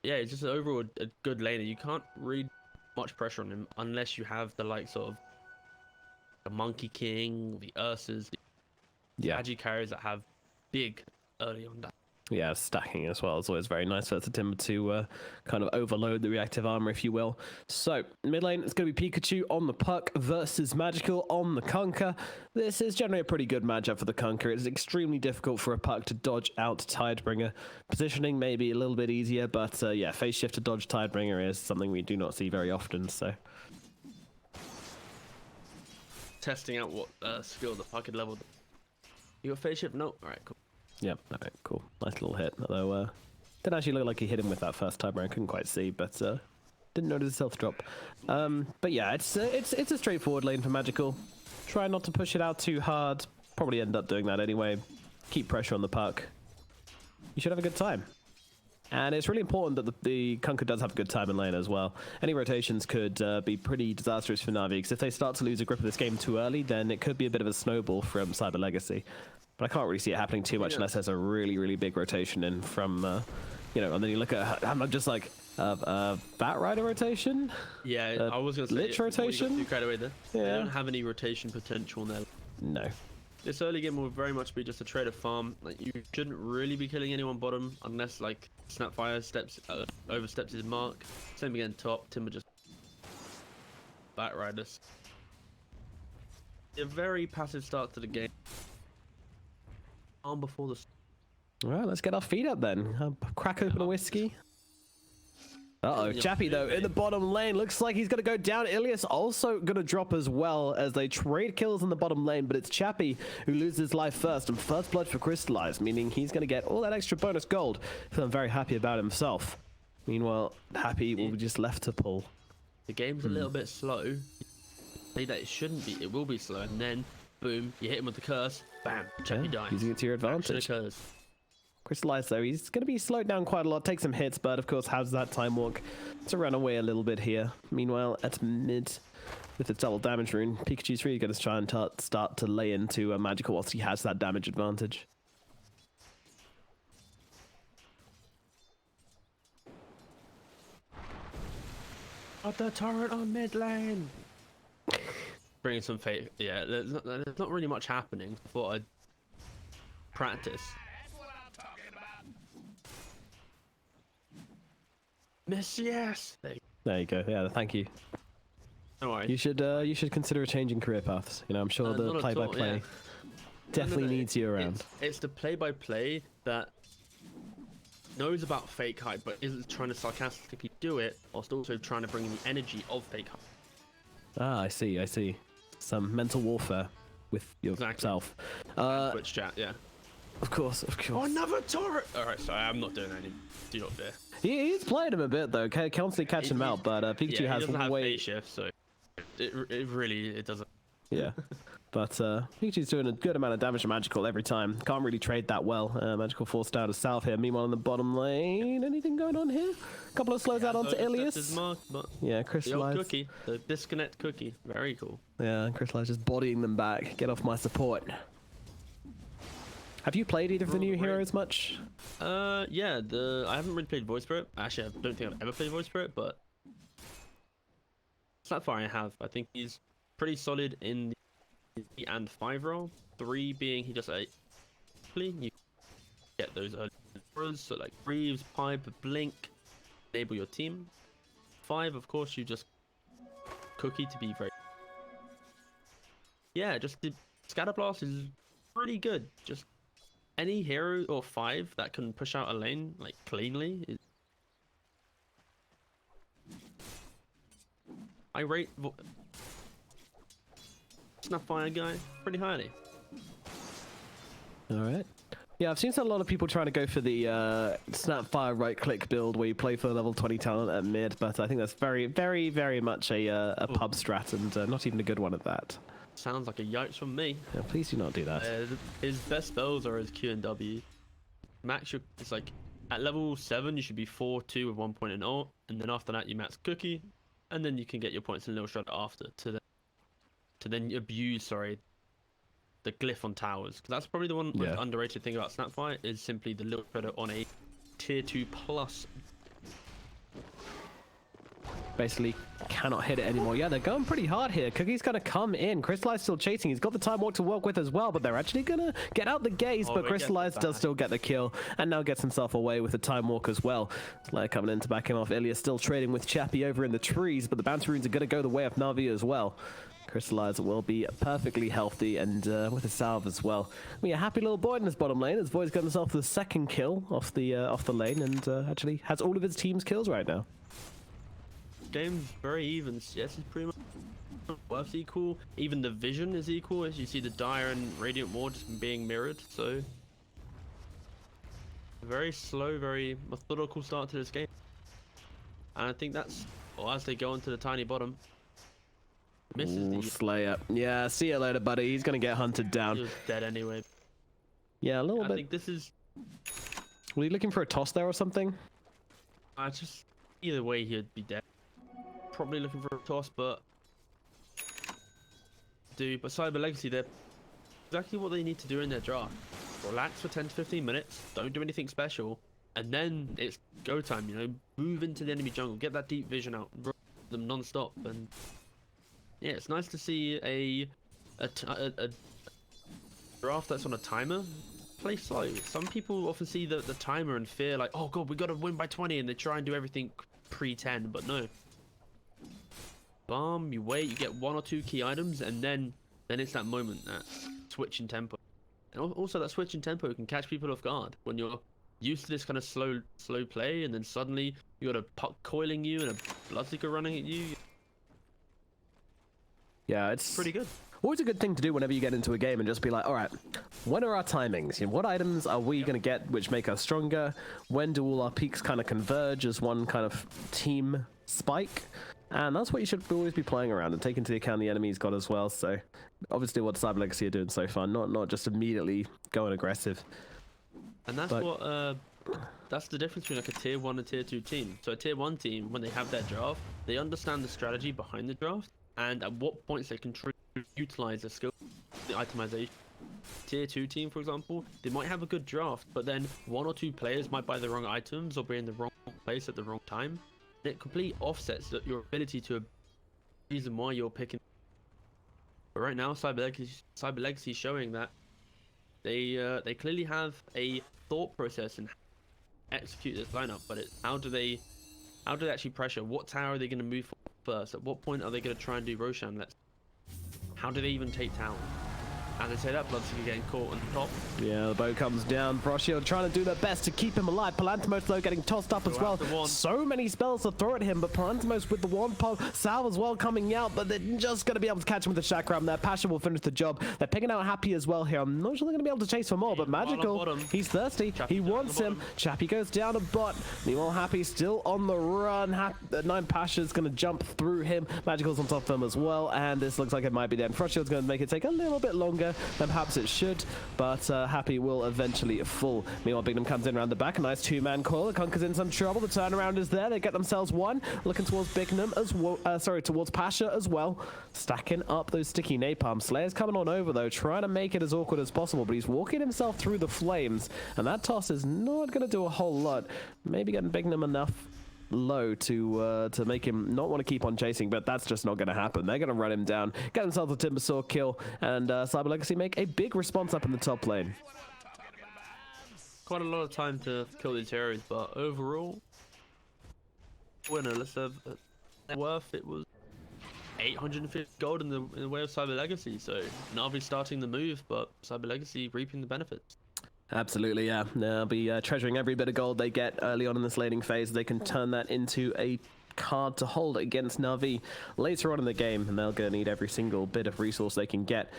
yeah, it's just overall a good laner. You can't read much pressure on him unless you have the likes of the Monkey King, the Ursas, the Yeah. Agi carriers that have big early on that. Yeah, stacking as well is always very nice for the Timber to kind of overload the reactive armor, if you will. So, mid lane, it's going to be Pikachu on the Puck versus Magical on the Kunkka. This is generally a pretty good matchup for the Kunkka. It's extremely difficult for a Puck to dodge out Tidebringer. Positioning may be a little bit easier, but yeah, phase shift to dodge Tidebringer is something we do not see very often, so... Testing out what skill the Puck had leveled. You got phase shift? No? Alright, cool. Yep, alright, cool. Nice little hit, although didn't actually look like he hit him with that first time I couldn't quite see, but didn't notice the self drop. But yeah, it's a straightforward lane for Magical. Try not to push it out too hard. Probably end up doing that anyway. Keep pressure on the Puck. You should have a good time. And it's really important that the Kunkka does have a good time in lane as well. Any rotations could be pretty disastrous for Navi, because if they start to lose a grip of this game too early, then it could be a bit of a snowball from Cyber Legacy. But I can't really see it happening too much unless there's a really, really big rotation in from, you know, and then you look at, I'm just like, Bat Rider rotation? Yeah, I was going to say, Lich rotation? You away there. Yeah. They don't have any rotation potential in there. No. This early game will very much be just a trader farm. Like, you shouldn't really be killing anyone bottom unless like Snapfire oversteps his mark. Same again top. Timber just Bat Riders. A very passive start to the game. Calm before the. All right, let's get our feet up then. Crack open a whiskey. Uh-oh, Chappie though in the bottom lane, looks like he's gonna go down. Ilias also gonna drop as well as they trade kills in the bottom lane, but it's Chappie who loses life first, and first blood for Crystallize, meaning he's gonna get all that extra bonus gold. Feeling very happy about himself. Meanwhile, Happy will be just left to pull. The game's a little bit slow. Say that it shouldn't be, it will be slow, and then boom, you hit him with the curse, bam, Chappie dies. Using it to your advantage. Crystallize though, he's going to be slowed down quite a lot, take some hits, but of course has that time walk to run away a little bit here. Meanwhile, at mid, with its double damage rune, Pikachu's really going to try and start to lay into a Magical whilst he has that damage advantage. Got the turret on mid lane. Bringing some fate. Yeah, there's not really much happening. I thought I'd practice. Miss, yes. There you go. Yeah, thank you. Don't worry. You should consider a change in career paths. You know, I'm sure the play-by-play definitely needs you around. It's the play-by-play that knows about fake hype, but isn't trying to sarcastically do it, whilst also trying to bring in the energy of fake hype. Ah, I see. I see. Some mental warfare with yourself. Twitch chat, yeah. Of course, of course. Oh, another turret! Alright, sorry, I'm not doing anything. Do not fear. He's played him a bit though, constantly catching him out, but Pikachu has doesn't have way... phase shift, so it really doesn't. Yeah, but Pikachu's doing a good amount of damage to Magical every time. Can't really trade that well. Magical forced down to south here. Meanwhile, in the bottom lane, anything going on here? A couple of slows out onto Ilias. Yeah, Crystallize. The old cookie, the disconnect cookie. Very cool. Yeah, Crystallize just bodying them back. Get off my support. Have you played either of the new heroes much? Yeah, I haven't really played Void Spirit. Actually, I don't think I've ever played Void Spirit, but Snapfire I have. I think he's pretty solid in the 3 and 5 role. 3 being he just you get those early heroes, so like Greaves, Pipe, Blink, enable your team. 5, of course, you just cookie to be very. Yeah, just the Scatterblast is pretty good. Just any hero or 5 that can push out a lane like cleanly is. I rate Snapfire guy pretty highly. All right. Yeah, I've seen a lot of people trying to go for the Snapfire right-click build where you play for level 20 talent at mid, but I think that's very, very, very much a pub strat and not even a good one at that. Sounds like a yikes from me. Yeah, please do not do that. His best spells are his Q and W. Max, it's like at level 7 you should be 4-2 with 1 point in ult, and then after that you max cookie, and then you can get your points in little shot after to then abuse the glyph on towers, because that's probably the one most underrated thing about Snapfire is simply the little shredder on a tier 2 plus basically cannot hit it anymore. Yeah, they're going pretty hard here. Cookie's going to come in. Crystallize still chasing. He's got the time walk to work with as well, but they're actually going to get out the gaze, but Crystallize does still get the kill and now gets himself away with the time walk as well. Slayer coming in to back him off. Ilya still trading with Chappie over in the trees, but the bounty runes are going to go the way of Navi as well. Crystallize will be perfectly healthy and with a salve as well. We a happy little boy in this bottom lane as Void's got himself the second kill off the lane and actually has all of his team's kills right now. Game's very even. Yes, it's pretty much worth equal. Even the vision is equal, as you see the Dire and Radiant Ward just being mirrored. So very slow, very methodical start to this game. And I think that's, well, as they go into the tiny bottom. Misses the Slayer. Yeah, see you later, buddy. He's gonna get hunted down. He was dead anyway. Yeah, a little bit. I think this is. Were you looking for a toss there or something? Just either way, he'd be dead. Probably looking for a toss, but Cyber Legacy, they're exactly what they need to do in their draft. Relax for 10 to 15 minutes. Don't do anything special, and then it's go time. You know, move into the enemy jungle, get that deep vision out, run them non-stop, and. Yeah, it's nice to see a draft that's on a timer play slow. Some people often see the timer and fear like, oh god, we got to win by 20, and they try and do everything pre-10, but no. Bomb, you wait, you get 1 or 2 key items, and then it's that moment, that switch in tempo. And also that switch in tempo can catch people off guard when you're used to this kind of slow play, and then suddenly you got a puck coiling you and a Bloodseeker running at you. Yeah, it's pretty good. Always a good thing to do whenever you get into a game and just be like, all right, when are our timings? You know, what items are we going to get which make us stronger? When do all our peaks kind of converge as one kind of team spike? And that's what you should always be playing around and take into account the enemy's got as well. So obviously what Cyber Legacy are doing so far, not just immediately going aggressive. And that's that's the difference between like a tier 1 and tier 2 team. So a tier 1 team, when they have their draft, they understand the strategy behind the draft and at what points they can utilize their skill, the itemization. Tier 2 team, for example, they might have a good draft, but then 1 or 2 players might buy the wrong items or be in the wrong place at the wrong time. And it completely offsets your ability to reason why you're picking. But right now, Cyber Legacy is showing that they clearly have a thought process and execute this lineup. But how do they actually pressure? What tower are they going to move for first? At what point are they going to try and do Roshan? How do they even take town? As I say, that Bloodseeker getting caught on the top. Yeah, the bow comes down. Broshield trying to do their best to keep him alive. Palantimos, though, getting tossed up as well. So many spells to throw at him, but Palantimos with the wand pole. Sal as well coming out, but they're just going to be able to catch him with the chakram there. Pasha will finish the job. They're picking out Happy as well here. I'm not sure they're going to be able to chase for more, but Magical, he's thirsty. He wants him. Chappie goes down a bot. Meanwhile, Happy still on the run. 9 Pasha's going to jump through him. Magical's on top of him as well, and this looks like it might be dead. Frostshield's going to make it take a little bit longer than perhaps it should, but Happy will eventually fall. Meanwhile, Bignum comes in around the back. A nice 2-man coil. The Kunkka's in some trouble. The turnaround is there. They get themselves one. Looking towards Bignum as well. Towards Pasha as well. Stacking up those sticky napalm. Slayer's coming on over, though, trying to make it as awkward as possible, but he's walking himself through the flames, and that toss is not going to do a whole lot. Maybe getting Bignum enough low to make him not want to keep on chasing, but that's just not going to happen. They're going to run him down, get themselves a Timbersaw kill, and Cyber Legacy make a big response up in the top lane. Quite a lot of time to kill these heroes, but overall, winner. Let's have worth. It was 850 gold in the way of Cyber Legacy. So Navi starting the move, but Cyber Legacy reaping the benefits. Absolutely, yeah. They'll be treasuring every bit of gold they get early on in this laning phase. They can turn that into a card to hold against Navi later on in the game, and they're going to need every single bit of resource they can get